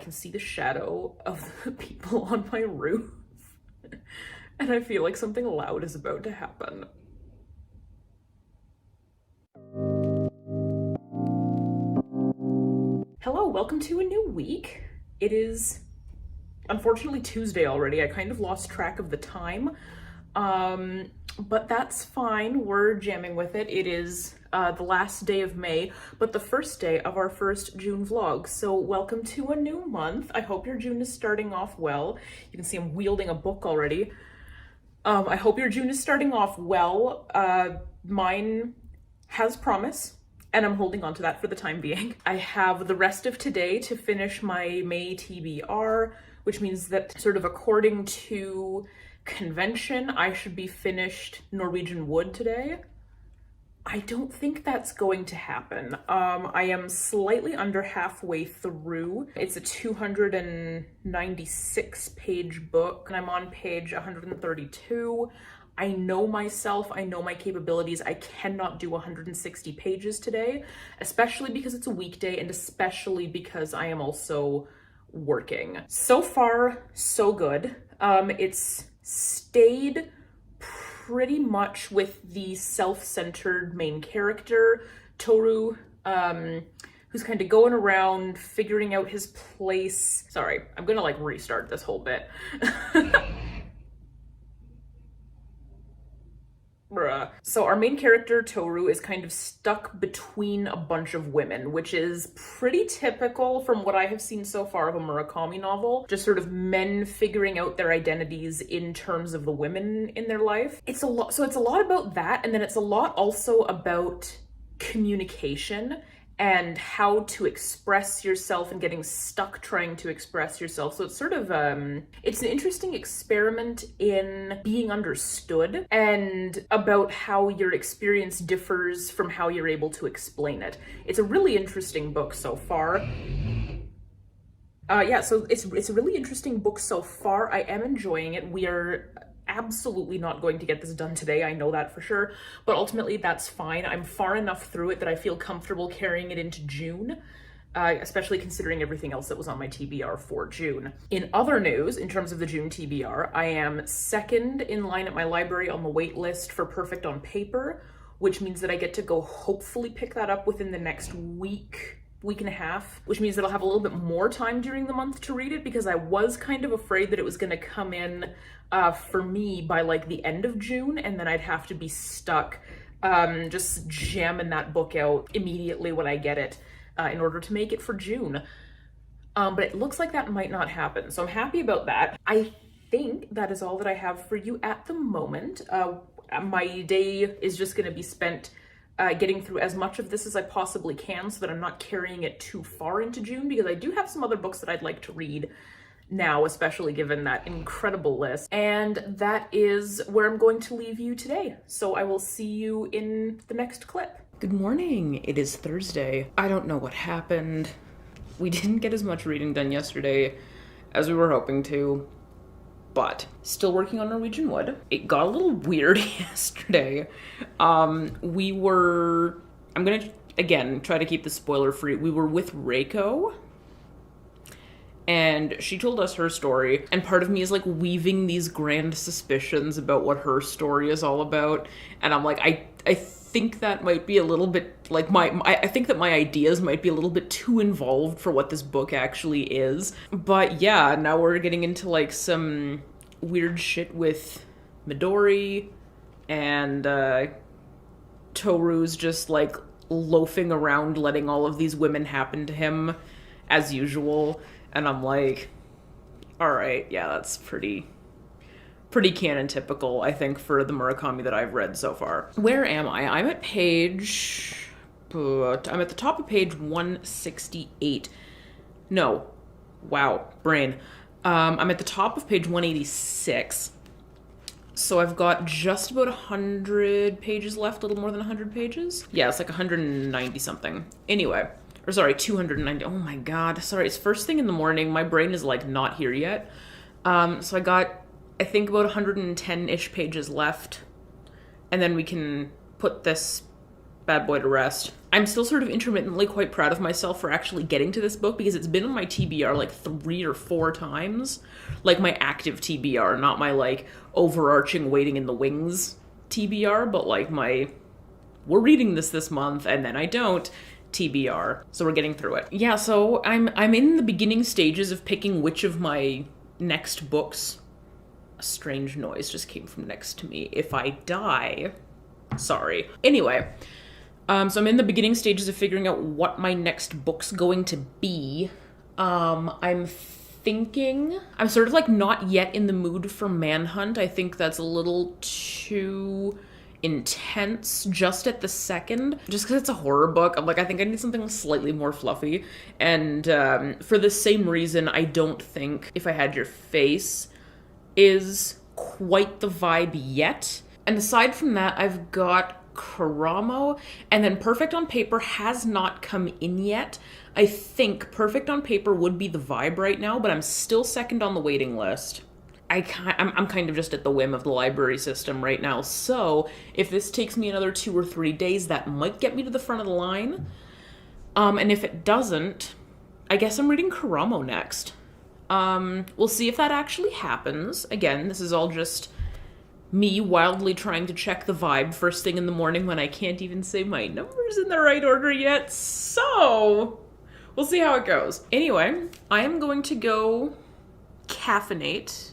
can see the shadow of the people on my roof. And I feel like something loud is about to happen. Hello, welcome to a new week. It is unfortunately Tuesday already. I kind of lost track of the time. But that's fine. We're jamming with it. It is the last day of May, but the first day of our first June vlog. So welcome to a new month. I hope your June is starting off well. You can see I'm wielding a book already. I hope your June is starting off well. Mine has promise, and I'm holding on to that for the time being. I have the rest of today to finish my May TBR, which means that sort of according to convention, I should be finished Norwegian Wood today. I don't think that's going to happen. I am slightly under halfway through. It's a 296 page book and I'm on page 132. I know myself, I know my capabilities. I cannot do 160 pages today, especially because it's a weekday and especially because I am also working. So far, so good. It's stayed pretty much with the self-centered main character, Toru, who's kind of going around figuring out his place. Sorry, I'm gonna like restart this whole bit. So our main character, Toru, is kind of stuck between a bunch of women, which is pretty typical from what I have seen so far of a Murakami novel. Just sort of men figuring out their identities in terms of the women in their life. It's a lot about that, and then it's a lot also about communication and how to express yourself and getting stuck trying to express yourself. So it's sort of, it's an interesting experiment in being understood and about how your experience differs from how you're able to explain it. It's a really interesting book so far. Yeah, so it's a really interesting book so far. I am enjoying it. We are absolutely not going to get this done today, I know that for sure, but ultimately that's fine. I'm far enough through it that I feel comfortable carrying it into June, especially considering everything else that was on my TBR for June. In other news, in terms of the June TBR, I am second in line at my library on the wait list for Perfect on Paper, which means that I get to go hopefully pick that up within the next week and a half, which means that I'll have a little bit more time during the month to read it, because I was kind of afraid that it was going to come in for me by like the end of June, and then I'd have to be stuck just jamming that book out immediately when I get it in order to make it for June. But it looks like that might not happen, so I'm happy about that. I think that is all that I have for you at the moment. My day is just going to be spent getting through as much of this as I possibly can so that I'm not carrying it too far into June, because I do have some other books that I'd like to read now, especially given that incredible list. And that is where I'm going to leave you today. So I will see you in the next clip. Good morning. It is Thursday. I don't know what happened. We didn't get as much reading done yesterday as we were hoping to, but still working on Norwegian Wood. It got a little weird yesterday. I'm gonna, again, try to keep this spoiler free. We were with Reiko, and she told us her story, and part of me is like weaving these grand suspicions about what her story is all about, and I'm like, I think that might be a little bit, like, I think that my ideas might be a little bit too involved for what this book actually is. But yeah, now we're getting into like some weird shit with Midori, and Toru's just like loafing around letting all of these women happen to him as usual, and I'm like, all right, yeah, that's pretty canon typical, I think, for the Murakami that I've read so far. Where am I? I'm at the top of page 168. No, wow, brain. I'm at the top of page 186. So I've got just about 100 pages left, a little more than 100 pages. Yeah, it's like 190 something. Anyway, or sorry, 290. Oh my God, sorry, it's first thing in the morning. My brain is like not here yet. So I got, I think, about 110-ish pages left. And then we can put this bad boy to rest. I'm still sort of intermittently quite proud of myself for actually getting to this book because it's been on my TBR like 3 or 4 times. Like my active TBR, not my like overarching waiting in the wings TBR, but like my we're reading this month and then I don't TBR. So we're getting through it. Yeah, so I'm in the beginning stages of picking which of my next books. A strange noise just came from next to me. If I die, sorry. Anyway, so I'm in the beginning stages of figuring out what my next book's going to be. I'm sort of like not yet in the mood for Manhunt. I think that's a little too intense just at the second, just because it's a horror book. I'm like, I think I need something slightly more fluffy. And for the same reason, I don't think If I Had Your Face is quite the vibe yet. And aside from that, I've got Karamo, and then Perfect on Paper has not come in yet. I think Perfect on Paper would be the vibe right now, but I'm still second on the waiting list. I'm kind of just at the whim of the library system right now, so if this takes me another 2 or 3 days, that might get me to the front of the line. And if it doesn't, I guess I'm reading Karamo next. We'll see if that actually happens. Again, this is all just me wildly trying to check the vibe first thing in the morning when I can't even say my numbers in the right order yet, so we'll see how it goes. Anyway, I am going to go caffeinate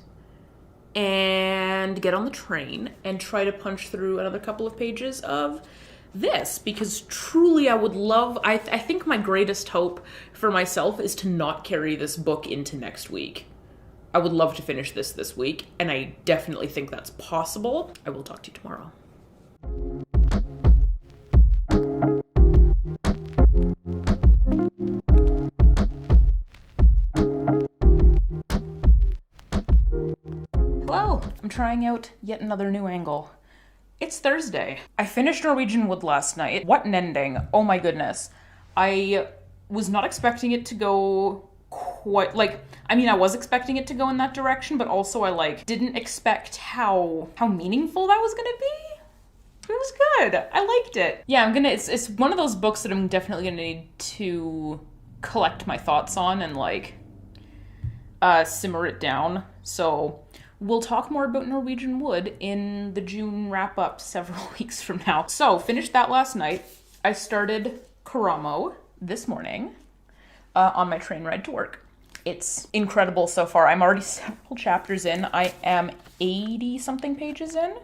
and get on the train and try to punch through another couple of pages of this, because truly I would love, I think my greatest hope for myself is to not carry this book into next week. I would love to finish this week, and I definitely think that's possible. I will talk to you tomorrow. Hello, I'm trying out yet another new angle. It's Thursday. I finished Norwegian Wood last night. What an ending. Oh my goodness. I was not expecting it to go quite, I was expecting it to go in that direction, but also I didn't expect how meaningful that was gonna be. It was good. I liked it. Yeah, it's one of those books that I'm definitely gonna need to collect my thoughts on and simmer it down. So we'll talk more about Norwegian Wood in the June wrap-up several weeks from now. So, finished that last night. I started Karamo this morning on my train ride to work. It's incredible so far. I'm already several chapters in. I am 80-something pages in.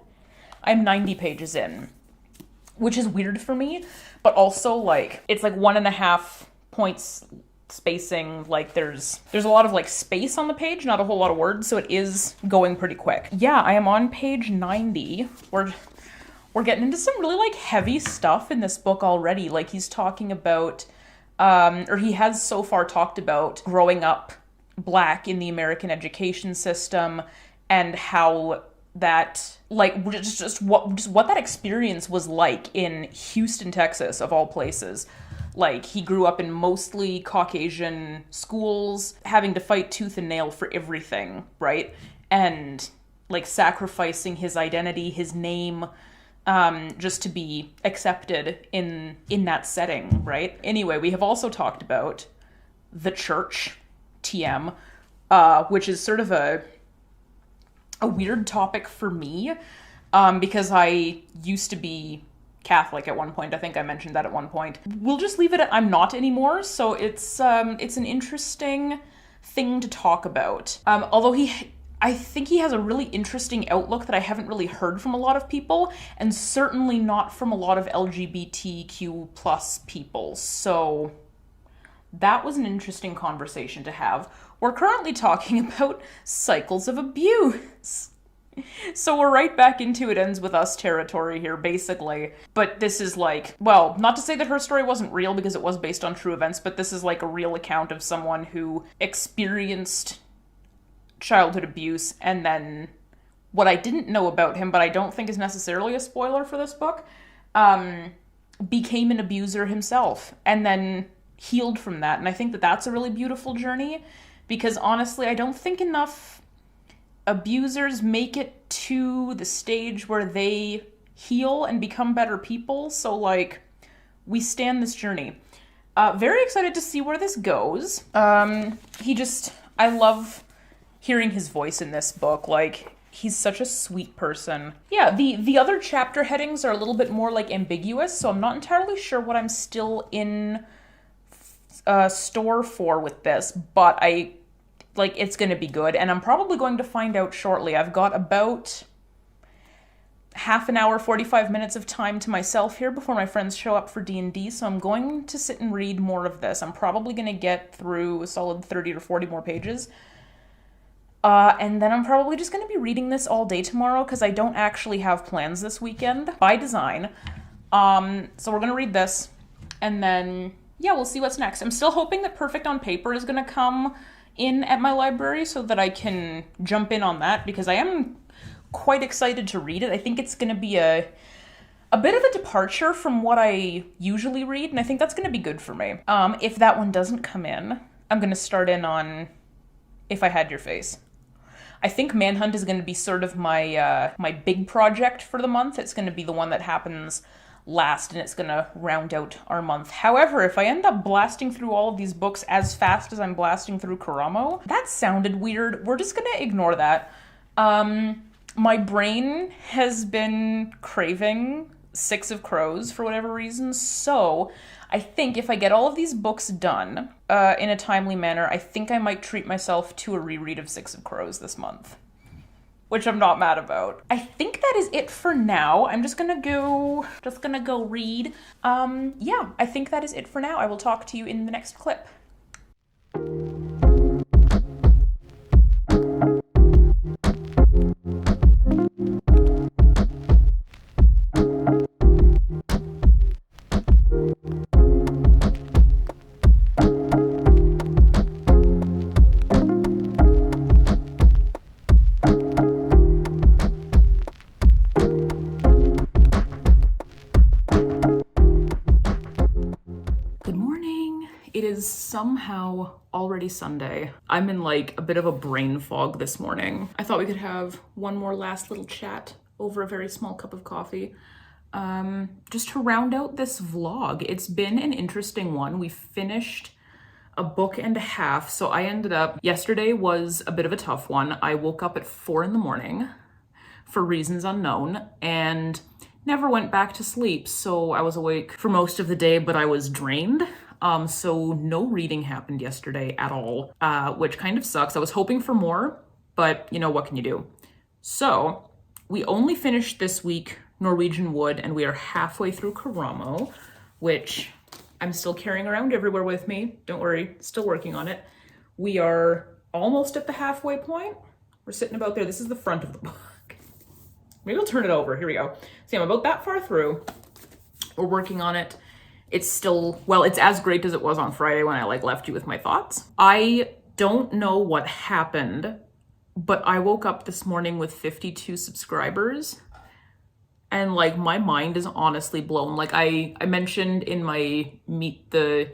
I'm 90 pages in, which is weird for me, but also, it's 1.5 points spacing. There's a lot of space on the page, not a whole lot of words, so it is going pretty quick. Yeah, I am on page 90. We're getting into some really heavy stuff in this book already. He's talking about or he has so far talked about growing up Black in the American education system and how that just what that experience was like in Houston, Texas, of all places. He grew up in mostly Caucasian schools, having to fight tooth and nail for everything, right? And, sacrificing his identity, his name, just to be accepted in that setting, right? Anyway, we have also talked about the church, TM, which is sort of a weird topic for me, because I used to be Catholic at one point. I think I mentioned that at one point. We'll just leave it at I'm not anymore. So it's an interesting thing to talk about. Although I think he has a really interesting outlook that I haven't really heard from a lot of people, and certainly not from a lot of LGBTQ plus people. So that was an interesting conversation to have. We're currently talking about cycles of abuse. So we're right back into It Ends With Us territory here, basically. But this is not to say that her story wasn't real, because it was based on true events, but this is a real account of someone who experienced childhood abuse, and then what I didn't know about him, but I don't think is necessarily a spoiler for this book, became an abuser himself, and then healed from that. And I think that that's a really beautiful journey, because honestly, I don't think enough abusers make it to the stage where they heal and become better people. So we stand this journey. Very excited to see where this goes. I love hearing his voice in this book. Like, he's such a sweet person. Yeah, the other chapter headings are a little bit more like ambiguous, so I'm not entirely sure what I'm still in store for with this, but it's gonna be good, and I'm probably going to find out shortly. I've got about half an hour, 45 minutes of time to myself here before my friends show up for D&D, so I'm going to sit and read more of this. I'm probably going to get through a solid 30 or 40 more pages. And then I'm probably just going to be reading this all day tomorrow because I don't actually have plans this weekend, by design. So we're going to read this, and then, yeah, we'll see what's next. I'm still hoping that Perfect on Paper is going to come in at my library so that I can jump in on that, because I am quite excited to read it. I think it's going to be a bit of a departure from what I usually read, and I think that's going to be good for me. If that one doesn't come in, I'm going to start in on If I Had Your Face. I think Manhunt is going to be sort of my my big project for the month. It's going to be the one that happens last, and it's going to round out our month. However, if I end up blasting through all of these books as fast as I'm blasting through Karamo, that sounded weird. We're just going to ignore that. My brain has been craving Six of Crows for whatever reason, so I think if I get all of these books done in a timely manner, I think I might treat myself to a reread of Six of Crows this month, which I'm not mad about. I think that is it for now. I'm just gonna go read. Yeah, I think that is it for now. I will talk to you in the next clip. It is somehow already Sunday. I'm in like a bit of a brain fog this morning. I thought we could have one more last little chat over a very small cup of coffee. Just to round out this vlog. It's been an interesting one. We finished a book and a half, so I ended up, yesterday was a bit of a tough one. I woke up at 4 a.m. for reasons unknown and never went back to sleep. So I was awake for most of the day, but I was drained. So no reading happened yesterday at all, which kind of sucks. I was hoping for more, but you know, what can you do? So we only finished this week Norwegian Wood, and we are halfway through Karamo, which I'm still carrying around everywhere with me. Don't worry, still working on it. We are almost at the halfway point. We're sitting about there. This is the front of the book. Maybe I'll turn it over. Here we go. See, I'm about that far through. We're working on it. It's still, well, it's as great as it was on Friday when I left you with my thoughts. I don't know what happened, but I woke up this morning with 52 subscribers, and my mind is honestly blown. I mentioned in my Meet the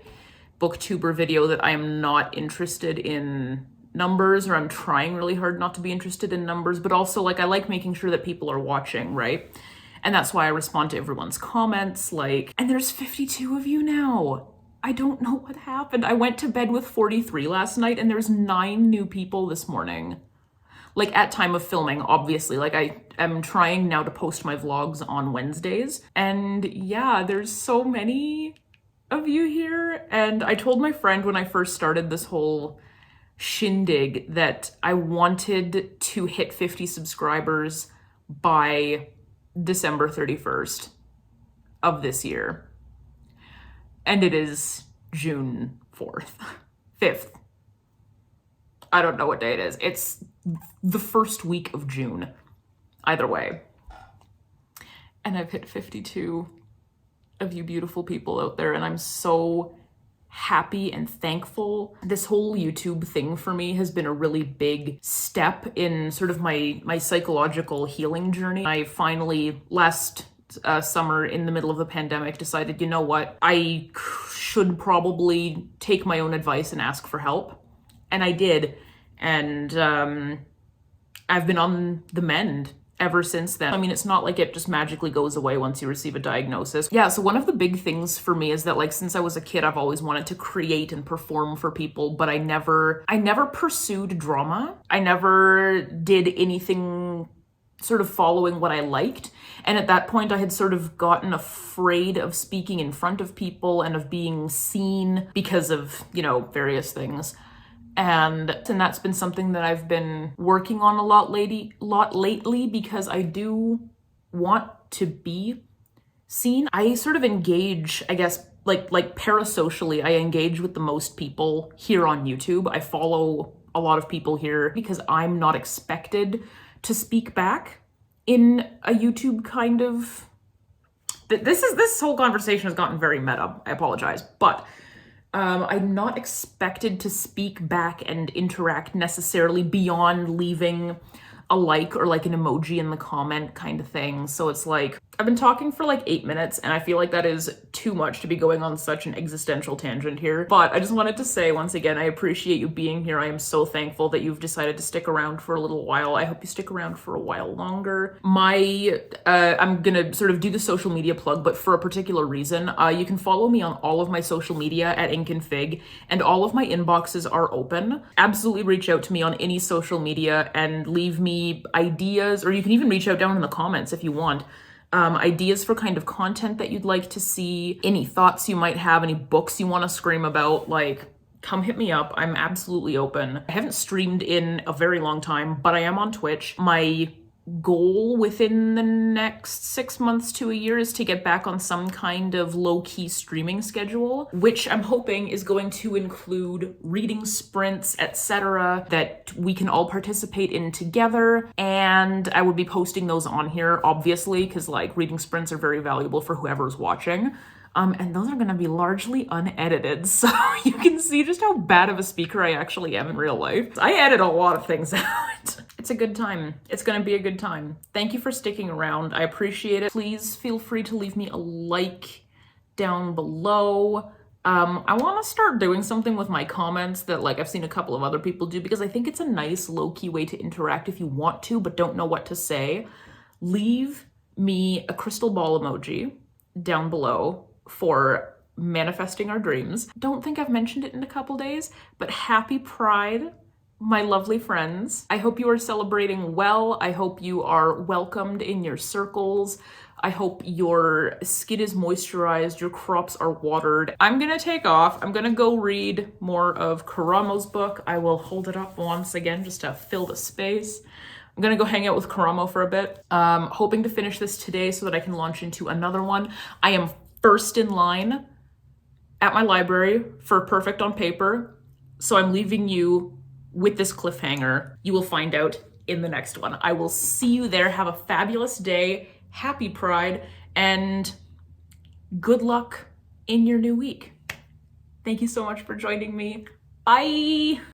Booktuber video that I am not interested in numbers, or I'm trying really hard not to be interested in numbers, but also I like making sure that people are watching, right? And that's why I respond to everyone's comments, and there's 52 of you now. I don't know what happened. I went to bed with 43 last night, and there's 9 new people this morning. At time of filming, obviously. I am trying now to post my vlogs on Wednesdays. And yeah, there's so many of you here. And I told my friend when I first started this whole shindig that I wanted to hit 50 subscribers by December 31st of this year. And it is June 4th, 5th. I don't know what day it is. It's the first week of June. Either way. And I've hit 52 of you beautiful people out there, and I'm so happy and thankful. This whole YouTube thing for me has been a really big step in sort of my psychological healing journey. I finally, last summer in the middle of the pandemic, decided, you know what, I should probably take my own advice and ask for help. And I did. And I've been on the mend ever since then. I mean, it's not like it just magically goes away once you receive a diagnosis. Yeah, so one of the big things for me is that, like, since I was a kid, I've always wanted to create and perform for people, but I never pursued drama. I never did anything sort of following what I liked. And at that point, I had sort of gotten afraid of speaking in front of people and of being seen because of, you know, various things. And that's been something that I've been working on a lot lately because I do want to be seen. I sort of engage, I guess, like parasocially, I engage with the most people here on YouTube. I follow a lot of people here because I'm not expected to speak back in a YouTube kind of... This whole conversation has gotten very meta. I apologize, but I'm not expected to speak back and interact necessarily beyond leaving a like or like an emoji in the comment kind of thing. So it's like, I've been talking for like 8 minutes and I feel like that is too much to be going on such an existential tangent here. But I just wanted to say once again, I appreciate you being here. I am so thankful that you've decided to stick around for a little while. I hope you stick around for a while longer. I'm gonna sort of do the social media plug, but for a particular reason. You can follow me on all of my social media at Ink and Fig, and all of my inboxes are open. Absolutely reach out to me on any social media and leave me ideas, or you can even reach out down in the comments if you want. Ideas for kind of content that you'd like to see, any thoughts you might have, any books you want to scream about, like, come hit me up. I'm absolutely open. I haven't streamed in a very long time, but I am on Twitch. My goal within the next 6 months to a year is to get back on some kind of low-key streaming schedule, which I'm hoping is going to include reading sprints, etc., that we can all participate in together. And I would be posting those on here, obviously, because like reading sprints are very valuable for whoever's watching. And those are going to be largely unedited, so you can see just how bad of a speaker I actually am in real life. I edit a lot of things out. It's a good time. It's going to be a good time. Thank you for sticking around. I appreciate it. Please feel free to leave me a like down below. I want to start doing something with my comments that like I've seen a couple of other people do, because I think it's a nice low-key way to interact if you want to but don't know what to say. Leave me a crystal ball emoji down below for manifesting our dreams. Don't think I've mentioned it in a couple days, but happy Pride, my lovely friends. I hope you are celebrating well. I hope you are welcomed in your circles. I hope your skin is moisturized, your crops are watered. I'm gonna take off. I'm gonna go read more of Karamo's book. I will hold it up once again just to fill the space. I'm gonna go hang out with Karamo for a bit. Hoping to finish this today so that I can launch into another one. I am first in line at my library for Perfect on Paper, so I'm leaving you with this cliffhanger. You will find out in the next one. I will see you there. Have a fabulous day. Happy Pride, and good luck in your new week. Thank you so much for joining me. Bye!